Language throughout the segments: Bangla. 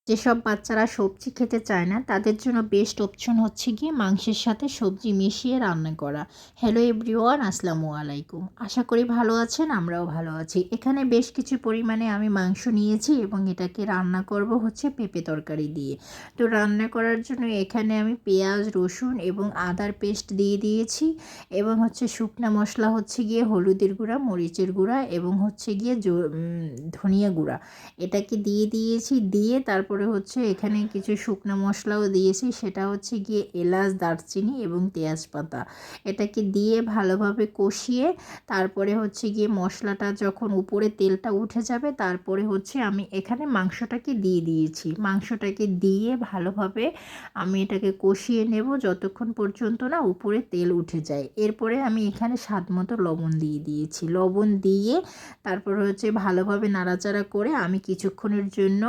যেসব বাচ্চারা সবজি খেতে চায় না তাদের জন্য বেস্ট অপশন হচ্ছে গিয়ে মাংসের সাথে সবজি মিশিয়ে রান্না করা। হ্যালো এভরিওয়ান, আসসালামু আলাইকুম। আশা করি ভালো আছেন, আমরাও ভালো আছি। এখানে বেশ কিছু পরিমাণে আমি মাংস নিয়েছি এবং এটাকে রান্না করব হচ্ছে পেঁপে তরকারি দিয়ে। তো রান্না করার জন্য এখানে আমি পেঁয়াজ, রসুন এবং আদার পেস্ট দিয়ে দিয়েছি এবং হচ্ছে শুকনা মশলা হচ্ছে গিয়ে হলুদের গুঁড়া, মরিচের গুঁড়া এবং হচ্ছে গিয়ে ধনিয়া গুঁড়া এটাকে দিয়ে দিয়েছি। দিয়ে তারপরে হচ্ছে এখানে কিছু শুকনো মশলাও দিয়েছি, সেটা হচ্ছে গিয়ে এলাচ, দারচিনি এবং তেজপাতা। এটাকে দিয়ে ভালোভাবে কষিয়ে তারপরে হচ্ছে গিয়ে মশলাটা যখন উপরে তেলটা উঠে যাবে তারপরে হচ্ছে আমি এখানে মাংসটাকে দিয়ে দিয়েছি। মাংসটাকে দিয়ে ভালোভাবে আমি এটাকে কষিয়ে নেব যতক্ষণ পর্যন্ত না উপরে তেল উঠে যায়। এরপরে আমি এখানে স্বাদ মতো লবণ দিয়ে দিয়েছি। লবণ দিয়ে তারপর হচ্ছে ভালোভাবে নাড়াচাড়া করে আমি কিছুক্ষণের জন্য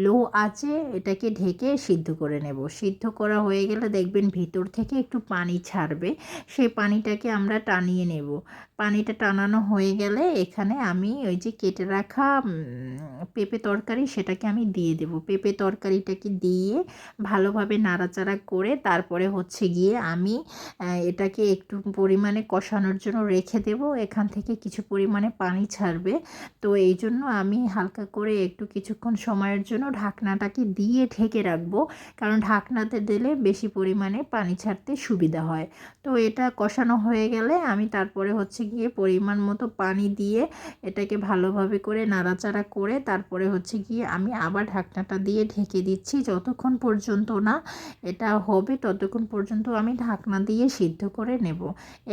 লো আঁচে এটাকে ঢেকে সিদ্ধ করে নেব। সিদ্ধ করা হয়ে গেলে দেখবেন ভিতর থেকে একটু পানি ছাড়বে, সেই পানিটাকে আমরা টানিয়ে নেব। পানিটা টানানো হয়ে গেলে এখানে আমি ওই যে কেটে রাখা পেঁপে তরকারি সেটাকে আমি দিয়ে দেব। পেঁপে তরকারিটাকে দিয়ে ভালোভাবে নাড়াচাড়া করে তারপরে হচ্ছে গিয়ে আমি এটাকে একটু পরিমাণে কষানোর জন্য রেখে দেব। এখান থেকে কিছু পরিমাণে পানি ছাড়বে, তো এই জন্য আমি হালকা করে একটু কিছুক্ষণ সময়ের জন্য ঢাকনাটাকে দিয়ে ঢেকে রাখবো, কারণ ঢাকনাতে দিলে বেশি পরিমাণে পানি ছাড়তে সুবিধা হয়। তো এটা কষানো হয়ে গেলে আমি তারপরে হচ্ছে গিয়ে পরিমাণ মতো পানি দিয়ে এটাকে ভালোভাবে করে নাড়াচাড়া করে তারপরে হচ্ছে গিয়ে আমি আবার ঢাকনাটা দিয়ে ঢেকে দিচ্ছি। যতক্ষণ পর্যন্ত না এটা হবে ততক্ষণ পর্যন্ত আমি ঢাকনা দিয়ে সিদ্ধ করে নেব।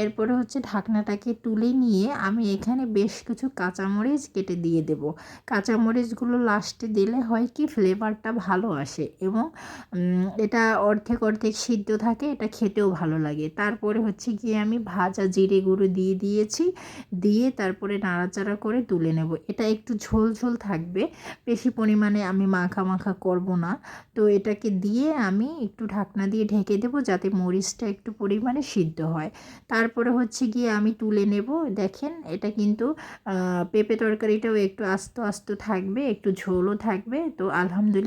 এরপরে হচ্ছে ঢাকনাটাকে তুলে নিয়ে আমি এখানে বেশ কিছু কাঁচামরিচ কেটে দিয়ে দেব। কাঁচামরিচগুলো লাস্টে দিলে হয় কি ফ্লেভারটা ভালো আসে এবং এটা অর্ধেক অর্ধেক সিদ্ধ থাকে, এটা খেতেও ভালো লাগে। তারপরে হচ্ছে গিয়ে আমি ভাজা জিরে গুঁড়ো দিয়ে দিয়েছি, দিয়ে তারপরে নাড়াচাড়া করে তুলে নেব। এটা একটু ঝোল ঝোল থাকবে, বেশি পরিমাণে আমি মাখা মাখা করব না। তো এটাকে দিয়ে আমি একটু ঢাকনা দিয়ে ঢেকে দেবো যাতে মরিচটা একটু পরিমাণে সিদ্ধ হয়। তারপরে হচ্ছে গিয়ে আমি তুলে নেব। দেখেন এটা কিন্তু পেঁপে তরকারিটাও একটু আস্ত আস্ত থাকবে, একটু ঝোলও থাকবে। তো আলহামদুলিল্লাহ